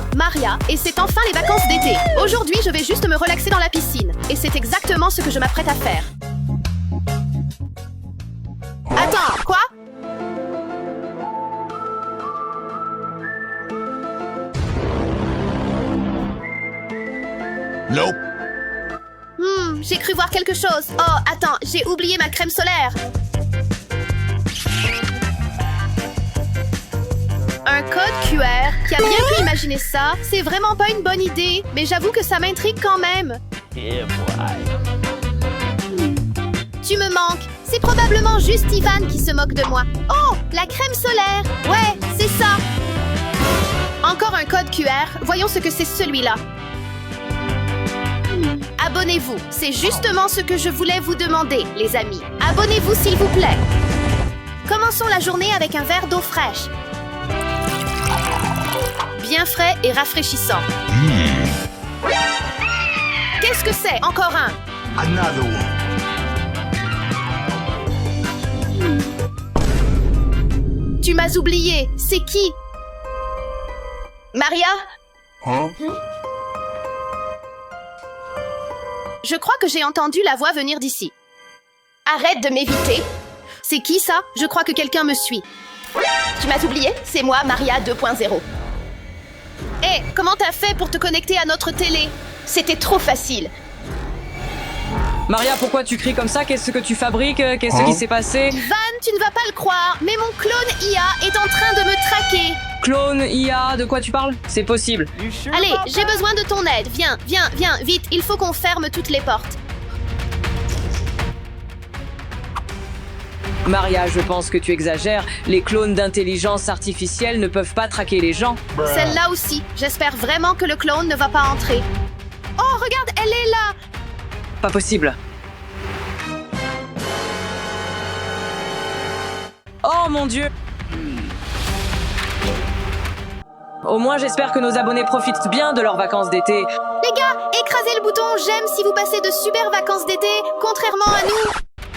moi, Maria, et c'est enfin les vacances d'été. Aujourd'hui, je vais juste me relaxer dans la piscine. Et c'est exactement ce que je m'apprête à faire. Attends, quoi? Nope. J'ai cru voir quelque chose. Oh, attends, j'ai oublié ma crème solaire. Un code QR. Qui a bien pu imaginer ça? C'est vraiment pas une bonne idée, mais j'avoue que ça m'intrigue quand même. Tu me manques. C'est probablement juste Ivan qui se moque de moi. Oh, la crème solaire. Ouais, c'est ça. Encore un code QR. Voyons ce que c'est celui-là. Abonnez-vous. C'est justement ce que je voulais vous demander, les amis. Abonnez-vous, s'il vous plaît. Commençons la journée avec un verre d'eau fraîche. Bien frais et rafraîchissant. Qu'est-ce que c'est? Encore un. Another one. Tu m'as oublié. C'est qui? Maria? Huh? Je crois que j'ai entendu la voix venir d'ici. Arrête de m'éviter. C'est qui ça? Je crois que quelqu'un me suit. Tu m'as oublié? C'est moi, Maria 2.0. Hé, comment t'as fait pour te connecter à notre télé? C'était trop facile. Maria, pourquoi tu cries comme ça? Qu'est-ce que tu fabriques? Qu'est-ce qui s'est passé? Van, tu ne vas pas le croire, mais mon clone IA est en train de me traquer. Clone, IA, de quoi tu parles? C'est possible. Allez, j'ai besoin de ton aide. Viens, viens, viens, vite. Il faut qu'on ferme toutes les portes. Maria, je pense que tu exagères. Les clones d'intelligence artificielle ne peuvent pas traquer les gens. Celle-là aussi. J'espère vraiment que le clone ne va pas entrer. Oh, regarde, elle est là. Pas possible. Oh mon Dieu! Au moins, j'espère que nos abonnés profitent bien de leurs vacances d'été. Les gars, écrasez le bouton j'aime si vous passez de super vacances d'été, contrairement à nous.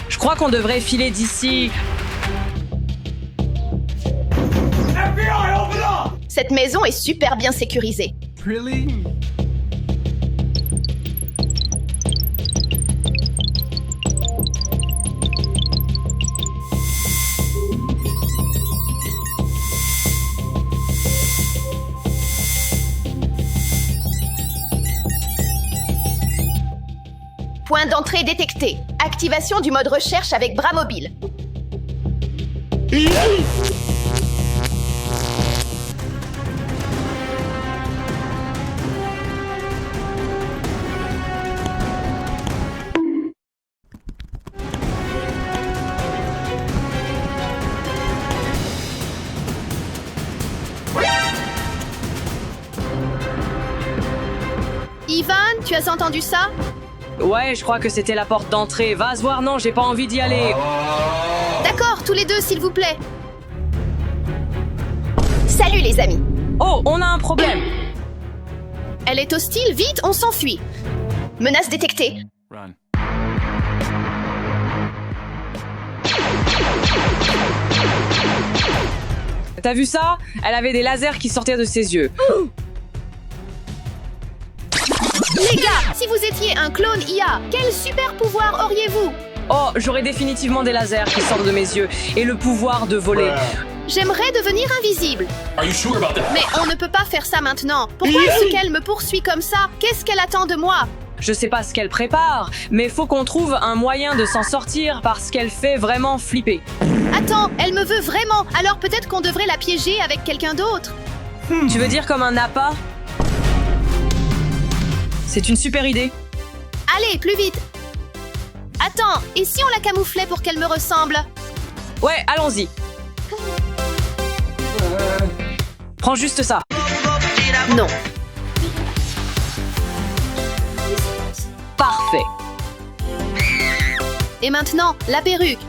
Je crois qu'on devrait filer d'ici. Cette maison est super bien sécurisée. Really? Point d'entrée détecté. Activation du mode recherche avec bras mobile. Ivan, tu as entendu ça? Ouais, je crois que c'était la porte d'entrée. Va se voir, non, j'ai pas envie d'y aller. D'accord, tous les deux, s'il vous plaît. Salut les amis. Oh, on a un problème. Elle est hostile, vite, on s'enfuit. Menace détectée. Run. T'as vu ça? Elle avait des lasers qui sortaient de ses yeux. Les gars, si vous étiez un clone IA, quel super pouvoir auriez-vous? Oh, j'aurais définitivement des lasers qui sortent de mes yeux et le pouvoir de voler. J'aimerais devenir invisible. Are you sure about that? Mais on ne peut pas faire ça maintenant. Pourquoi est-ce qu'elle me poursuit comme ça? Qu'est-ce qu'elle attend de moi? Je sais pas ce qu'elle prépare, mais faut qu'on trouve un moyen de s'en sortir parce qu'elle fait vraiment flipper. Attends, elle me veut vraiment. Alors peut-être qu'on devrait la piéger avec quelqu'un d'autre. Tu veux dire comme un appât? C'est une super idée. Allez, plus vite. Attends, et si on la camouflait pour qu'elle me ressemble? Ouais, allons-y. Prends juste ça. Non. Parfait. Et maintenant, la perruque.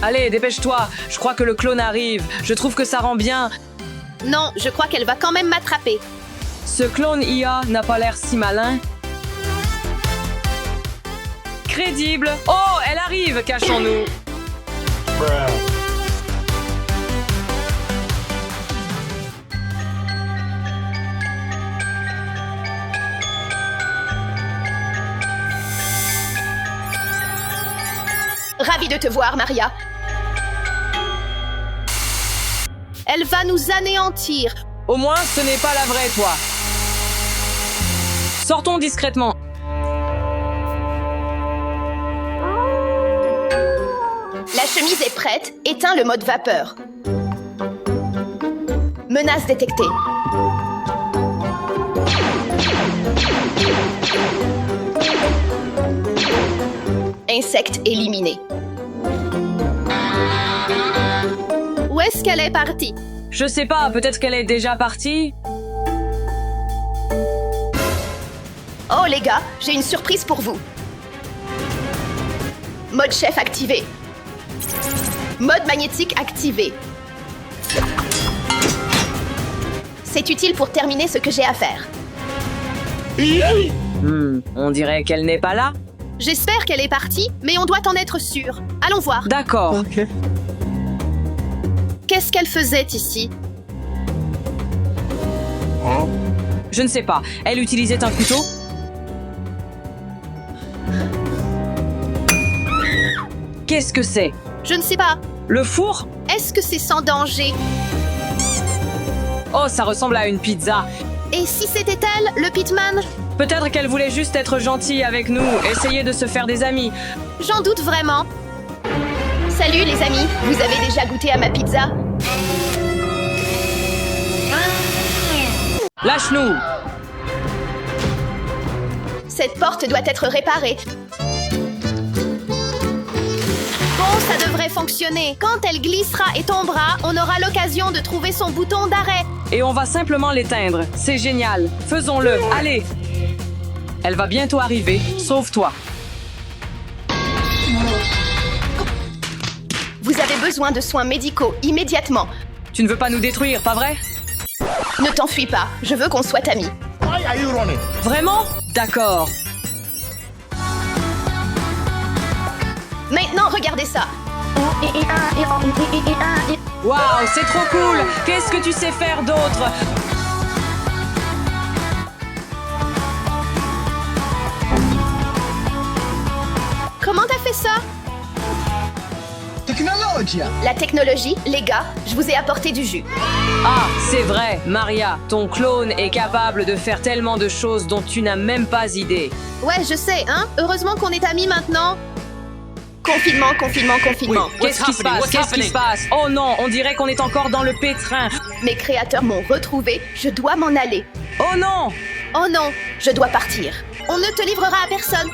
Allez, dépêche-toi. Je crois que le clone arrive. Je trouve que ça rend bien. Non, je crois qu'elle va quand même m'attraper. Ce clone IA n'a pas l'air si malin. Crédible. Oh, elle arrive, cachons-nous. Ravie de te voir, Maria. Elle va nous anéantir. Au moins, ce n'est pas la vraie, toi. Sortons discrètement. La chemise est prête. Éteins le mode vapeur. Menace détectée. Insecte éliminé. Où est-ce qu'elle est partie? Je sais pas, peut-être qu'elle est déjà partie. Oh les gars, j'ai une surprise pour vous. Mode chef activé. Mode magnétique activé. C'est utile pour terminer ce que j'ai à faire. On dirait qu'elle n'est pas là. J'espère qu'elle est partie, mais on doit en être sûr. Allons voir. D'accord. Qu'est-ce qu'elle faisait ici? Je ne sais pas. Elle utilisait un couteau? Qu'est-ce que c'est? Je ne sais pas. Le four? Est-ce que c'est sans danger? Oh, ça ressemble à une pizza. Et si c'était elle, le pitman? Peut-être qu'elle voulait juste être gentille avec nous, essayer de se faire des amis. J'en doute vraiment. Salut les amis, vous avez déjà goûté à ma pizza? Lâche-nous! Cette porte doit être réparée. Bon, ça devrait fonctionner. Quand elle glissera et tombera, on aura l'occasion de trouver son bouton d'arrêt. Et on va simplement l'éteindre. C'est génial. Faisons-le. Allez! Elle va bientôt arriver. Sauve-toi. Vous avez besoin de soins médicaux immédiatement. Tu ne veux pas nous détruire, pas vrai? Ne t'enfuis pas, je veux qu'on soit amis. Why are you running? Vraiment? D'accord. Maintenant, regardez ça. Waouh, c'est trop cool! Qu'est-ce que tu sais faire d'autre? Comment t'as fait ça? Technologia. La technologie, les gars, je vous ai apporté du jus. Ah, c'est vrai, Maria, ton clone est capable de faire tellement de choses dont tu n'as même pas idée. Ouais, je sais, hein? Heureusement qu'on est amis maintenant. Confinement, confinement, confinement. Qu'est-ce qui se passe? Qu'est-ce qui se passe? Oh non, on dirait qu'on est encore dans le pétrin. Mes créateurs m'ont retrouvé, je dois m'en aller. Oh non! Oh non, je dois partir. On ne te livrera à personne.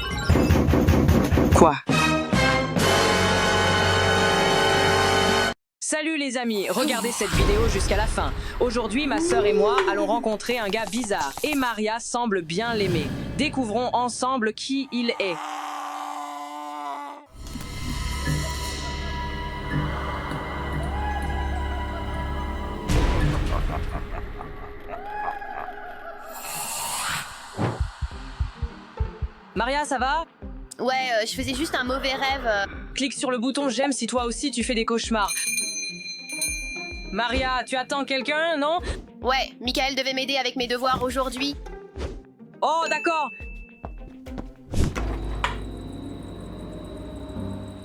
Quoi? Salut les amis, regardez cette vidéo jusqu'à la fin. Aujourd'hui, ma sœur et moi allons rencontrer un gars bizarre. Et Maria semble bien l'aimer. Découvrons ensemble qui il est. Maria, ça va? Ouais, je faisais juste un mauvais rêve. Clique sur le bouton j'aime si toi aussi tu fais des cauchemars. Maria, tu attends quelqu'un, non? Ouais, Michael devait m'aider avec mes devoirs aujourd'hui. Oh, d'accord.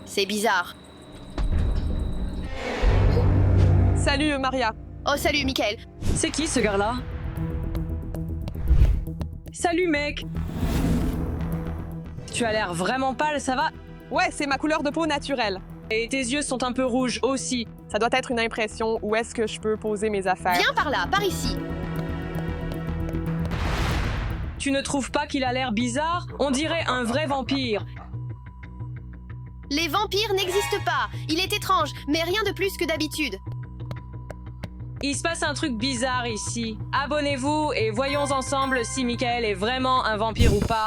C'est bizarre. Salut Maria. Oh, salut, Michael. C'est qui ce gars-là? Salut mec. Tu as l'air vraiment pâle, ça va? Ouais, c'est ma couleur de peau naturelle. Et tes yeux sont un peu rouges aussi. Ça doit être une impression. Où est-ce que je peux poser mes affaires? Viens par là, par ici. Tu ne trouves pas qu'il a l'air bizarre? On dirait un vrai vampire. Les vampires n'existent pas. Il est étrange, mais rien de plus que d'habitude. Il se passe un truc bizarre ici. Abonnez-vous et voyons ensemble si Michael est vraiment un vampire ou pas.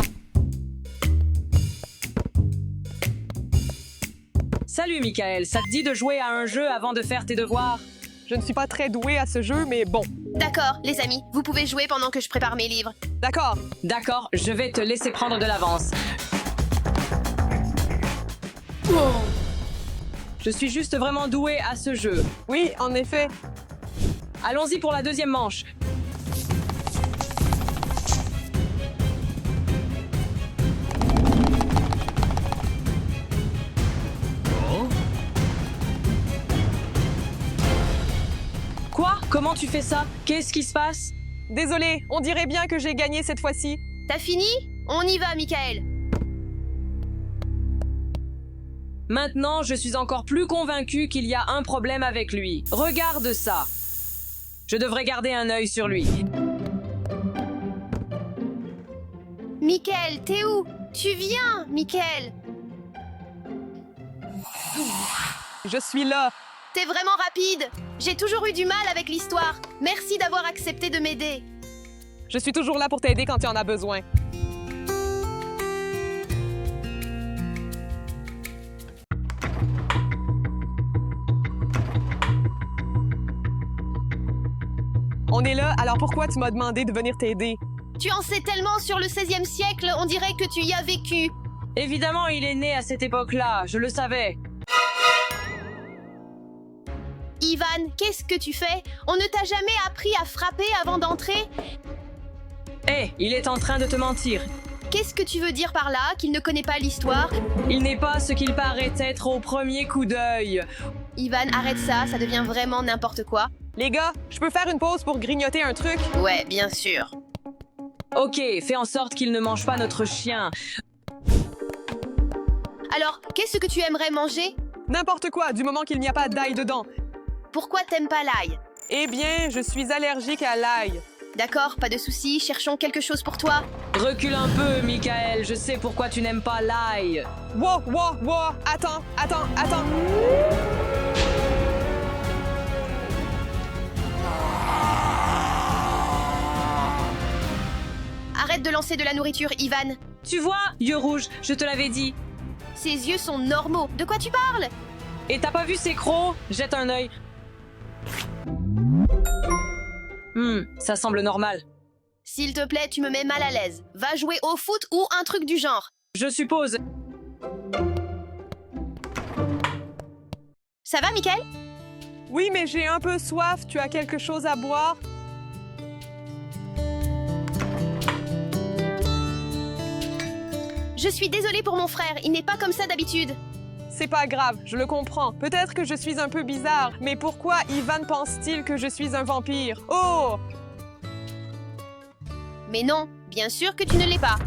Salut Michael, ça te dit de jouer à un jeu avant de faire tes devoirs? Je ne suis pas très douée à ce jeu, mais bon. D'accord, les amis, vous pouvez jouer pendant que je prépare mes livres. D'accord. D'accord, je vais te laisser prendre de l'avance. Je suis juste vraiment douée à ce jeu. Oui, en effet. Allons-y pour la deuxième manche. comment tu fais ça? Qu'est-ce qui se passe? Désolé, on dirait bien que j'ai gagné cette fois-ci. T'as fini? On y va, Michael. Maintenant, je suis encore plus convaincue qu'il y a un problème avec lui. Regarde ça. Je devrais garder un œil sur lui. Michael, t'es où? Tu viens, Michael. Je suis là. T'es vraiment rapide. J'ai toujours eu du mal avec l'histoire. Merci d'avoir accepté de m'aider. Je suis toujours là pour t'aider quand tu en as besoin. On est là, alors pourquoi tu m'as demandé de venir t'aider? Tu en sais tellement sur le 16e siècle, on dirait que tu y as vécu. Évidemment, il est né à cette époque-là, je le savais. Ivan, qu'est-ce que tu fais? On ne t'a jamais appris à frapper avant d'entrer? Hé, il est en train de te mentir. Qu'est-ce que tu veux dire par là? Qu'il ne connaît pas l'histoire? Il n'est pas ce qu'il paraît être au premier coup d'œil. Ivan, arrête ça, ça devient vraiment n'importe quoi. Les gars, je peux faire une pause pour grignoter un truc? Ouais, bien sûr. Ok, fais en sorte qu'il ne mange pas notre chien. Alors, qu'est-ce que tu aimerais manger? N'importe quoi, du moment qu'il n'y a pas d'ail dedans. Pourquoi t'aimes pas l'ail? Eh bien, je suis allergique à l'ail. D'accord, pas de soucis, cherchons quelque chose pour toi. Recule un peu, Michael, je sais pourquoi tu n'aimes pas l'ail. Wow, wow, wow, attends. Arrête de lancer de la nourriture, Ivan. Tu vois, yeux rouges, je te l'avais dit. Ses yeux sont normaux. De quoi tu parles? Et t'as pas vu ces crocs? Jette un œil. Ça semble normal. S'il te plaît, tu me mets mal à l'aise. Va jouer au foot ou un truc du genre. Je suppose. Ça va, Michael? Oui, mais j'ai un peu soif. Tu as quelque chose à boire? Je suis désolée pour mon frère, il n'est pas comme ça d'habitude. C'est pas grave, je le comprends. Peut-être que je suis un peu bizarre, mais pourquoi Ivan pense-t-il que je suis un vampire? Oh! Mais non, bien sûr que tu ne l'es pas.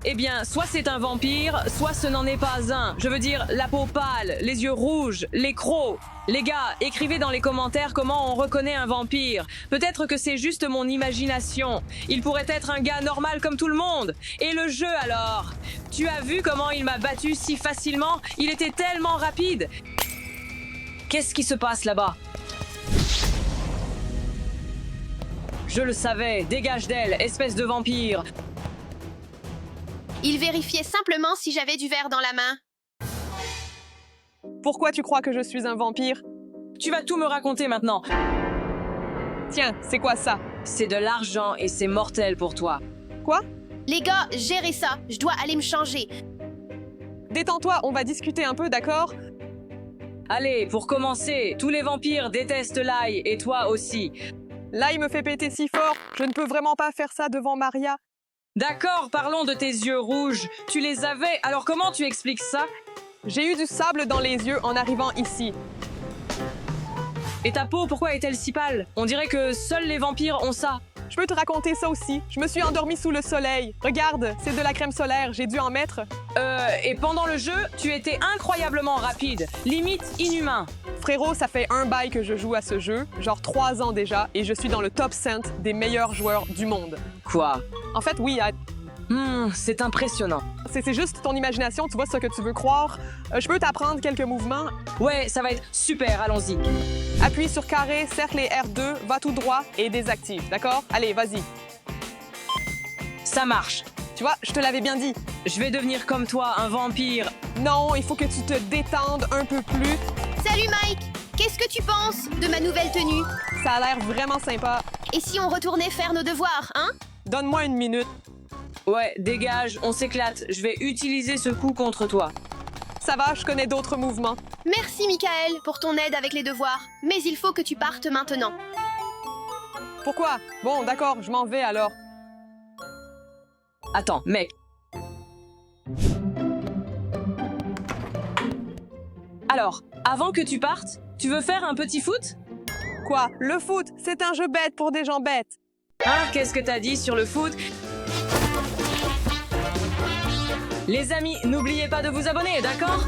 Eh bien, soit c'est un vampire, soit ce n'en est pas un. Je veux dire, la peau pâle, les yeux rouges, les crocs. Les gars, écrivez dans les commentaires comment on reconnaît un vampire. Peut-être que c'est juste mon imagination. Il pourrait être un gars normal comme tout le monde. Et le jeu alors? Tu as vu comment il m'a battu si facilement? Il était tellement rapide. Qu'est-ce qui se passe là-bas? Je le savais, dégage d'elle, espèce de vampire. Il vérifiait simplement si j'avais du verre dans la main. Pourquoi tu crois que je suis un vampire? Tu vas tout me raconter maintenant. Tiens, c'est quoi ça? C'est de l'argent et c'est mortel pour toi. Quoi? Les gars, gérez ça, je dois aller me changer. Détends-toi, on va discuter un peu, d'accord? Allez, pour commencer, tous les vampires détestent l'ail et toi aussi. L'ail me fait péter si fort, je ne peux vraiment pas faire ça devant Maria. D'accord, parlons de tes yeux rouges. Tu les avais, alors comment tu expliques ça? J'ai eu du sable dans les yeux en arrivant ici. Et ta peau, pourquoi est-elle si pâle? On dirait que seuls les vampires ont ça. Je peux te raconter ça aussi. Je me suis endormie sous le soleil. Regarde, c'est de la crème solaire, j'ai dû en mettre. Et pendant le jeu, tu étais incroyablement rapide, limite inhumain. Frérot, ça fait un bail que je joue à ce jeu, genre 3 ans déjà, et je suis dans le top 100 des meilleurs joueurs du monde. Quoi? En fait, oui, C'est impressionnant. c'est juste ton imagination, tu vois ce que tu veux croire. Je peux t'apprendre quelques mouvements. Ouais, ça va être super, allons-y. Appuie sur carré, cercle et R2, va tout droit et désactive, d'accord? Allez, vas-y. Ça marche. Tu vois, je te l'avais bien dit. Je vais devenir comme toi, un vampire. Non, il faut que tu te détendes un peu plus. Salut Mike! Qu'est-ce que tu penses de ma nouvelle tenue? Ça a l'air vraiment sympa. Et si on retournait faire nos devoirs, hein? Donne-moi une minute. Ouais, dégage, on s'éclate. Je vais utiliser ce coup contre toi. Ça va, je connais d'autres mouvements. Merci Michael pour ton aide avec les devoirs, mais il faut que tu partes maintenant. Pourquoi? Bon, d'accord, je m'en vais alors. Attends, mec. Alors, avant que tu partes, tu veux faire un petit foot? Quoi? Le foot, c'est un jeu bête pour des gens bêtes. Hein, qu'est-ce que t'as dit sur le foot? Les amis, n'oubliez pas de vous abonner, d'accord?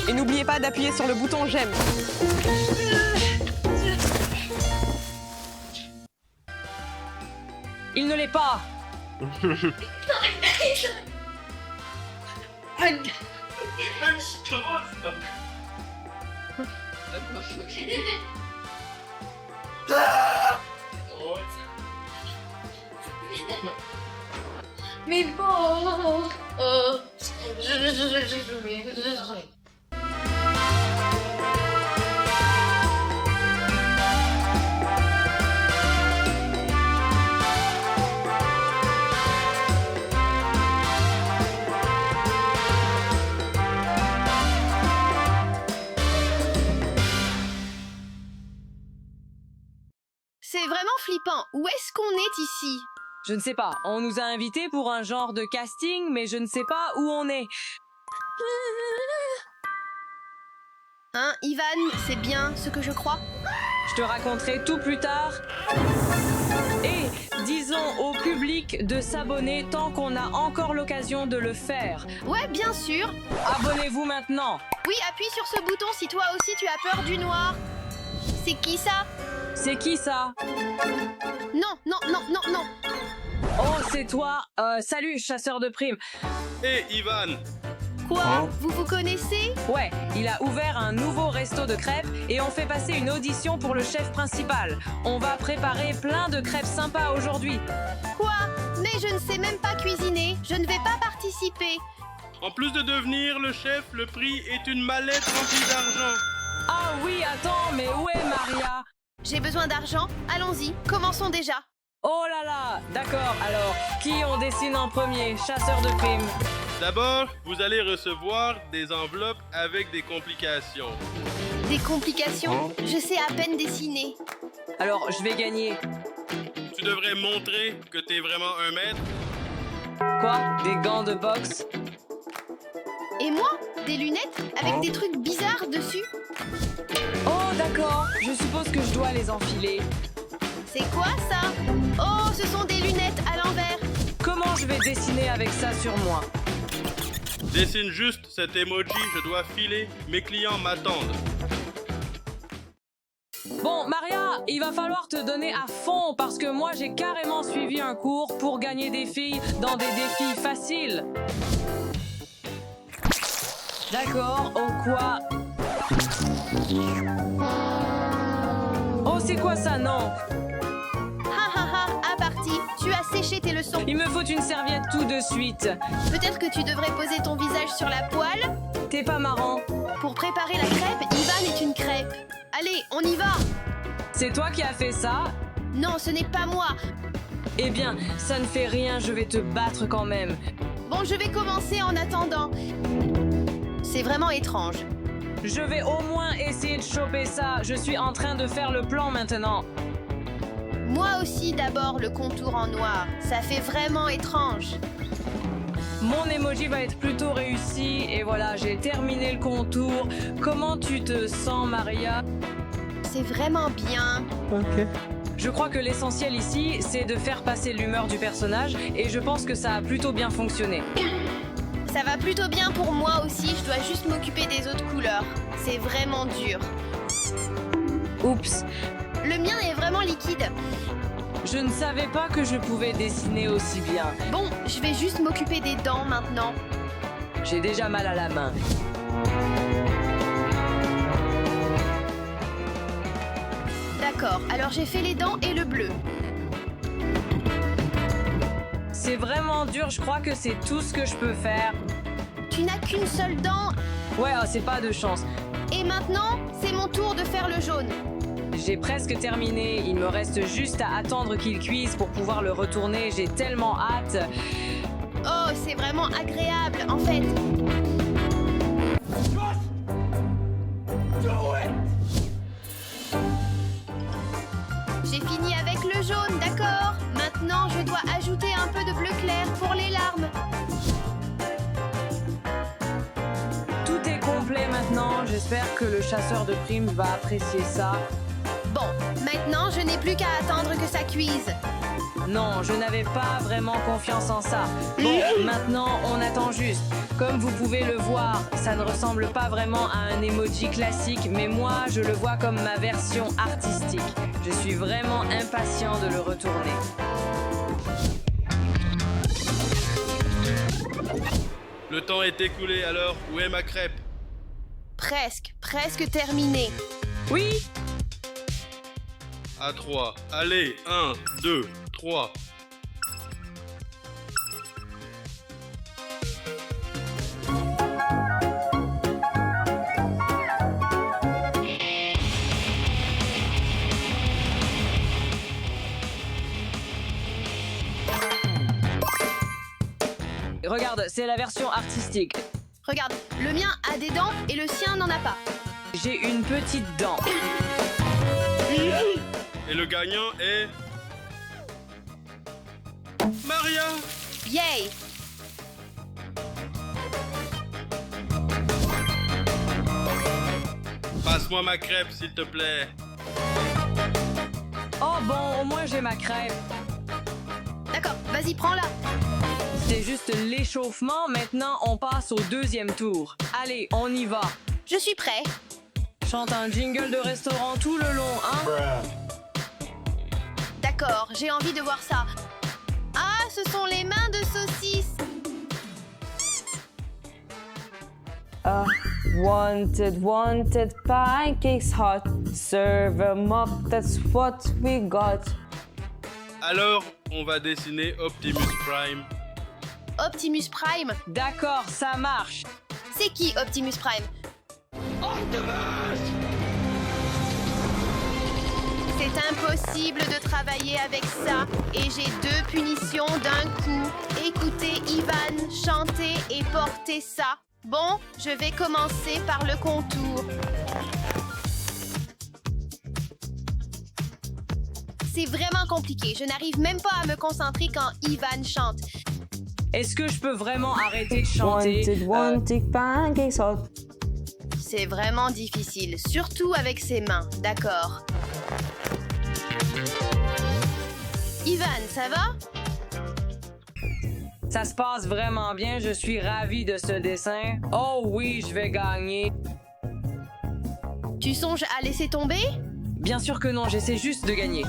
Et n'oubliez pas d'appuyer sur le bouton j'aime. Il ne l'est pas. Mais bon. C'est vraiment flippant. Où est-ce qu'on est ici? Je ne sais pas, on nous a invités pour un genre de casting, mais je ne sais pas où on est. Hein, Ivan, c'est bien ce que je crois? Je te raconterai tout plus tard. Et disons au public de s'abonner tant qu'on a encore l'occasion de le faire. Ouais, bien sûr. Abonnez-vous maintenant. Oui, appuie sur ce bouton si toi aussi tu as peur du noir. C'est qui ça? C'est qui ça? Non, non, non, non, non. Oh, c'est toi. Salut, chasseur de primes. Hé, Ivan! Quoi? Vous vous connaissez? Ouais, il a ouvert un nouveau resto de crêpes et on fait passer une audition pour le chef principal. On va préparer plein de crêpes sympas aujourd'hui. Quoi? Mais je ne sais même pas cuisiner. Je ne vais pas participer. En plus de devenir le chef, le prix est une mallette remplie d'argent. Ah oui, attends, mais où est Maria? J'ai besoin d'argent. Allons-y, commençons déjà. Oh là là, d'accord, alors, qui on dessine en premier? Chasseur de primes. D'abord, vous allez recevoir des enveloppes avec des complications. Des complications? Je sais à peine dessiner. Alors, je vais gagner. Tu devrais montrer que t'es vraiment un maître. Quoi? Des gants de boxe? Et moi? Des lunettes avec des trucs bizarres dessus? Oh d'accord, je suppose que je dois les enfiler. C'est quoi ça? Oh, ce sont des lunettes à l'envers. Comment je vais dessiner avec ça sur moi? Dessine juste cet emoji, je dois filer. Mes clients m'attendent. Bon, Maria, il va falloir te donner à fond parce que moi j'ai carrément suivi un cours pour gagner des filles dans des défis faciles. D'accord, oh quoi? Oh, c'est quoi ça, non? Ha ha ha, à partie. Tu as séché tes leçons. Il me faut une serviette tout de suite. Peut-être que tu devrais poser ton visage sur la poêle. T'es pas marrant. Pour préparer la crêpe, Ivan est une crêpe. Allez, on y va. C'est toi qui as fait ça? Non, ce n'est pas moi. Eh bien, ça ne fait rien, je vais te battre quand même. Bon, je vais commencer en attendant. C'est vraiment étrange. Je vais au moins essayer de choper ça. Je suis en train de faire le plan maintenant. Moi aussi, d'abord, le contour en noir. Ça fait vraiment étrange. Mon emoji va être plutôt réussi. Et voilà, j'ai terminé le contour. Comment tu te sens, Maria? C'est vraiment bien. Ok. Je crois que l'essentiel ici, c'est de faire passer l'humeur du personnage. Et je pense que ça a plutôt bien fonctionné. Ça va plutôt bien pour moi aussi. Je dois juste m'occuper des autres couleurs. C'est vraiment dur. Oups. Le mien est vraiment liquide. Je ne savais pas que je pouvais dessiner aussi bien. Bon, je vais juste m'occuper des dents maintenant. J'ai déjà mal à la main. D'accord, alors j'ai fait les dents et le bleu. C'est vraiment dur, je crois que c'est tout ce que je peux faire. Tu n'as qu'une seule dent. Ouais, c'est pas de chance. Et maintenant, c'est mon tour de faire le jaune. J'ai presque terminé, il me reste juste à attendre qu'il cuise pour pouvoir le retourner, j'ai tellement hâte. Oh, c'est vraiment agréable, en fait. J'ai fini avec le jaune, d'accord. Maintenant, je dois ajouter un peu de bleu clair pour les larmes. Tout est complet maintenant, j'espère que le chasseur de primes va apprécier ça. Bon, maintenant, je n'ai plus qu'à attendre que ça cuise. Non, je n'avais pas vraiment confiance en ça. Bon, maintenant, on attend juste. Comme vous pouvez le voir, ça ne ressemble pas vraiment à un emoji classique, mais moi, je le vois comme ma version artistique. Je suis vraiment impatient de le retourner. Le temps est écoulé, alors où est ma crêpe? Presque terminé. Oui, À 3. Allez, 1, 2, 3. regarde, c'est la version artistique. Regarde, le mien a des dents et le sien n'en a pas. J'ai une petite dent. Et le gagnant est... Maria! Yay! Passe-moi ma crêpe, s'il te plaît. Oh bon, au moins j'ai ma crêpe. D'accord, vas-y, prends-la. C'est juste l'échauffement, maintenant on passe au deuxième tour. Allez, on y va. Je suis prêt. Chante un jingle de restaurant tout le long, hein? D'accord, j'ai envie de voir ça. Ah, ce sont les mains de saucisse. Wanted pancakes hot. Serve 'em up, that's what we got. Alors, on va dessiner Optimus Prime. Optimus Prime? D'accord, ça marche. C'est qui Optimus Prime? C'est impossible de travailler avec ça et j'ai 2 punitions d'un coup. Écoutez Ivan chanter et porter ça. Bon, je vais commencer par le contour. C'est vraiment compliqué. Je n'arrive même pas à me concentrer quand Ivan chante. Est-ce que je peux vraiment arrêter de chanter? Wanted pancakes hot. C'est vraiment difficile, surtout avec ses mains. D'accord. Ivan, ça va? Ça se passe vraiment bien, je suis ravie de ce dessin. Oh oui, je vais gagner. Tu songes à laisser tomber? Bien sûr que non, j'essaie juste de gagner.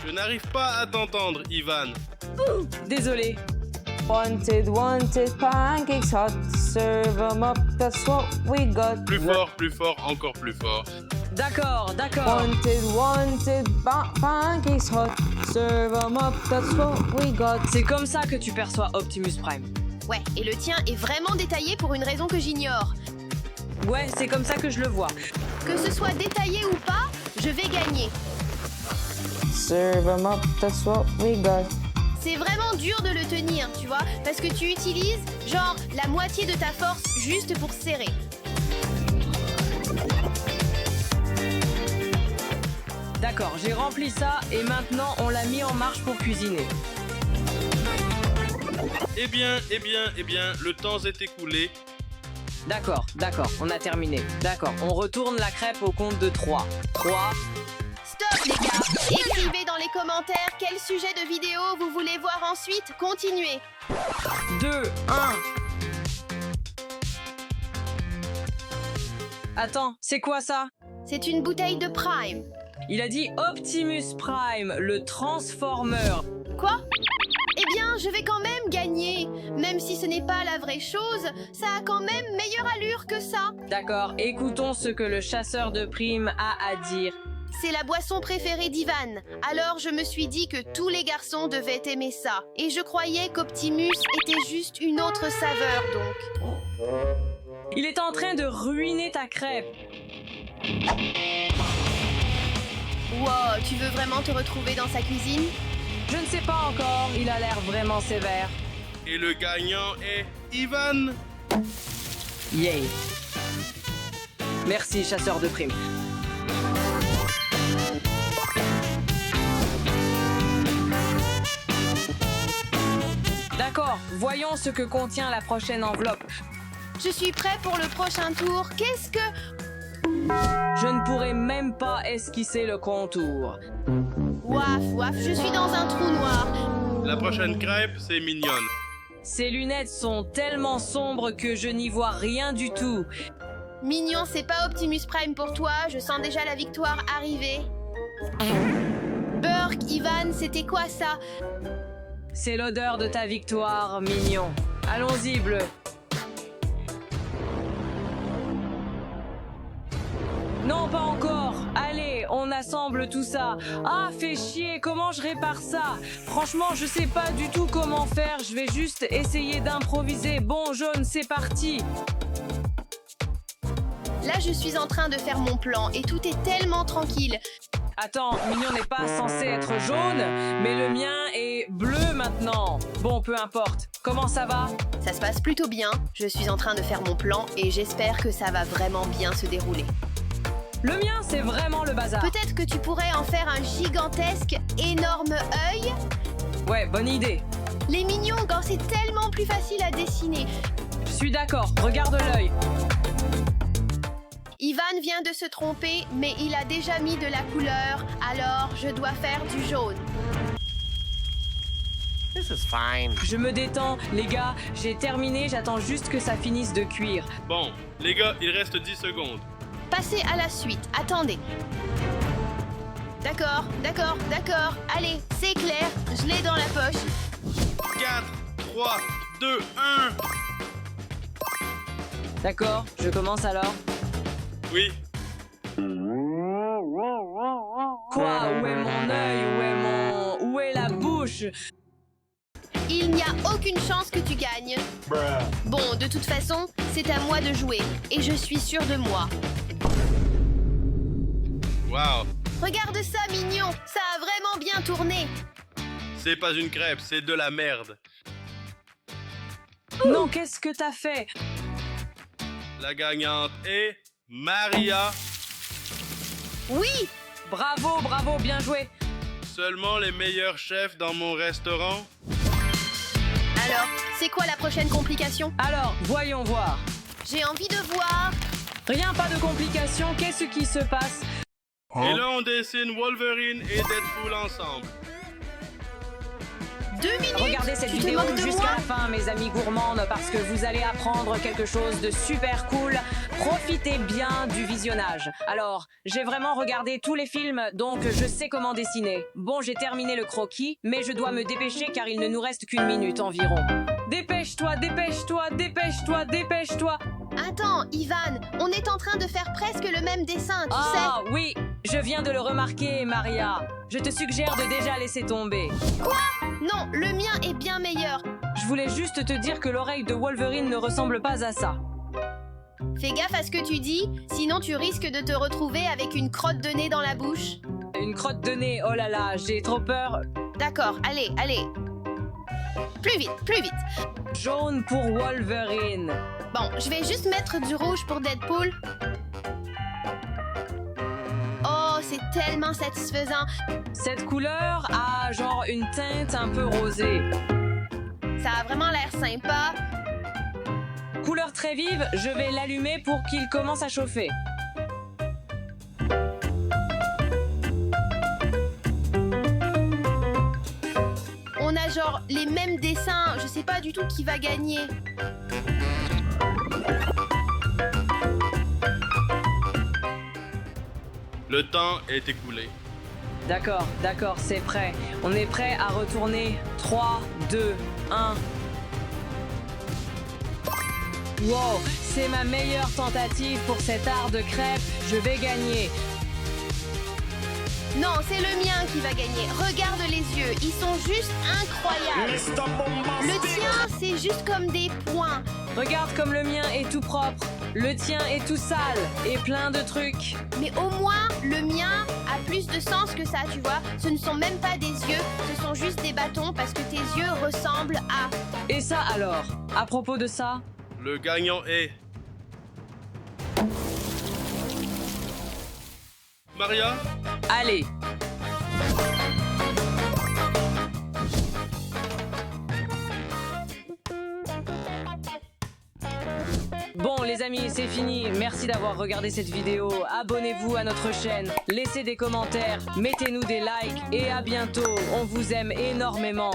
Je n'arrive pas à t'entendre, Ivan. Désolé. Wanted pancakes hot. Serve 'em up, that's what we got. Plus fort, encore plus fort. D'accord, d'accord. Wanted pancakes hot. Serve 'em up, that's what we got. C'est comme ça que tu perçois Optimus Prime. Ouais, et le tien est vraiment détaillé pour une raison que j'ignore. Ouais, c'est comme ça que je le vois. Que ce soit détaillé ou pas, je vais gagner. Serve 'em up, that's what we got. C'est vraiment dur de le tenir, tu vois, parce que tu utilises, genre, la moitié de ta force juste pour serrer. D'accord, j'ai rempli ça et maintenant on l'a mis en marche pour cuisiner. Eh bien, le temps est écoulé. D'accord, on a terminé. D'accord, on retourne la crêpe au compte de 3. 3, Stop les gars! Écrivez dans les commentaires quel sujet de vidéo vous voulez voir ensuite. Continuez. 2, 1. Attends, c'est quoi ça? C'est une bouteille de Prime. Il a dit Optimus Prime, le Transformer. Quoi? Eh bien, je vais quand même gagner. Même si ce n'est pas la vraie chose, ça a quand même meilleure allure que ça. D'accord, écoutons ce que le chasseur de primes a à dire. C'est la boisson préférée d'Ivan. Alors je me suis dit que tous les garçons devaient aimer ça. Et je croyais qu'Optimus était juste une autre saveur donc. Il est en train de ruiner ta crêpe. Wow, tu veux vraiment te retrouver dans sa cuisine? Je ne sais pas encore, il a l'air vraiment sévère. Et le gagnant est Ivan. Yay. Merci, chasseur de primes. D'accord, voyons ce que contient la prochaine enveloppe. Je suis prêt pour le prochain tour. Qu'est-ce que... Je ne pourrais même pas esquisser le contour. Ouaf, ouaf, je suis dans un trou noir. La prochaine crêpe, c'est mignonne. Ces lunettes sont tellement sombres que je n'y vois rien du tout. Mignon, c'est pas Optimus Prime pour toi, je sens déjà la victoire arriver. Burke, Ivan, c'était quoi ça? C'est l'odeur de ta victoire, mignon. Allons-y, bleu. Non, pas encore. Allez, on assemble tout ça. Ah, fait chier, comment je répare ça? Franchement, je sais pas du tout comment faire. Je vais juste essayer d'improviser. Bon, jaune, c'est parti. Là, je suis en train de faire mon plan et tout est tellement tranquille. Attends, mignon n'est pas censé être jaune, mais le mien est bleu maintenant. Bon, peu importe. Comment ça va? Ça se passe plutôt bien, je suis en train de faire mon plan et j'espère que ça va vraiment bien se dérouler. Le mien, c'est vraiment le bazar. Peut-être que tu pourrais en faire un gigantesque, énorme œil? Ouais, bonne idée. Les mignons, quand c'est tellement plus facile à dessiner. Je suis d'accord, regarde l'œil. Ivan vient de se tromper, mais il a déjà mis de la couleur, alors je dois faire du jaune. This is fine. Je me détends, les gars, j'ai terminé, j'attends juste que ça finisse de cuire. Bon, les gars, il reste 10 secondes. Passez à la suite, attendez. D'accord, d'accord, d'accord. Allez, c'est clair, je l'ai dans la poche. 4, 3, 2, 1. D'accord, je commence alors. Oui, Quoi? Où est mon œil? Où est la bouche? Il n'y a aucune chance que tu gagnes. Bon, de toute façon, c'est à moi de jouer, et je suis sûre de moi. wow. Regarde ça, mignon, ça a vraiment bien tourné. C'est pas une crêpe, c'est de la merde. Non, qu'est-ce que t'as fait? La gagnante est Maria. Oui, Bravo, bravo, bien joué. Seulement les meilleurs chefs dans mon restaurant. alors, c'est quoi la prochaine complication? Alors, voyons voir. J'ai envie de voir. Rien, pas de complications, qu'est-ce qui se passe? Et là, on dessine Wolverine et Deadpool ensemble. 2 minutes. Regardez cette Tu te vidéo moques de jusqu'à moi? la fin, mes amis gourmandes, parce que vous allez apprendre quelque chose de super cool. Profitez bien du visionnage. Alors, j'ai vraiment regardé tous les films, donc je sais comment dessiner. Bon, j'ai terminé le croquis, mais je dois me dépêcher car il ne nous reste qu'une minute environ. Dépêche-toi, dépêche-toi, dépêche-toi, dépêche-toi. Attends, Ivan, on est en train de faire presque le même dessin, tu Ah oui, je viens de le remarquer, Maria. Je te suggère de déjà laisser tomber. sais. Non, le mien est bien meilleur. Je voulais juste te dire que l'oreille de Wolverine ne ressemble pas à ça. Fais gaffe à ce que tu dis, sinon tu risques de te retrouver avec une crotte de nez dans la bouche. Une crotte de nez, oh là là, j'ai trop peur. D'accord, allez, allez. Plus vite, plus vite. Jaune pour Wolverine. Bon, je vais juste mettre du rouge pour Deadpool. Oh, c'est tellement satisfaisant. Cette couleur a genre une teinte un peu rosée. Ça a vraiment l'air sympa. Couleur très vive, je vais l'allumer pour qu'il commence à chauffer. On a genre les mêmes dessins, je sais pas du tout qui va gagner. Le temps est écoulé. D'accord, d'accord, c'est prêt. On est prêt à retourner. 3, 2, 1. Wow, c'est ma meilleure tentative pour cet art de crêpe. Je vais gagner. Non, c'est le mien qui va gagner. Regarde les yeux, ils sont juste incroyables. Le tien, c'est juste comme des points. Regarde comme le mien est tout propre. Le tien est tout sale et plein de trucs. Mais au moins, le mien a plus de sens que ça, tu vois. Ce ne sont même pas des yeux, ce sont juste des bâtons parce que tes yeux ressemblent à... Et ça alors? À propos de ça? Le gagnant est... Maria. Allez! Bon les amis, c'est fini. Merci d'avoir regardé cette vidéo. Abonnez-vous à notre chaîne. Laissez des commentaires. Mettez-nous des likes. Et à bientôt. On vous aime énormément.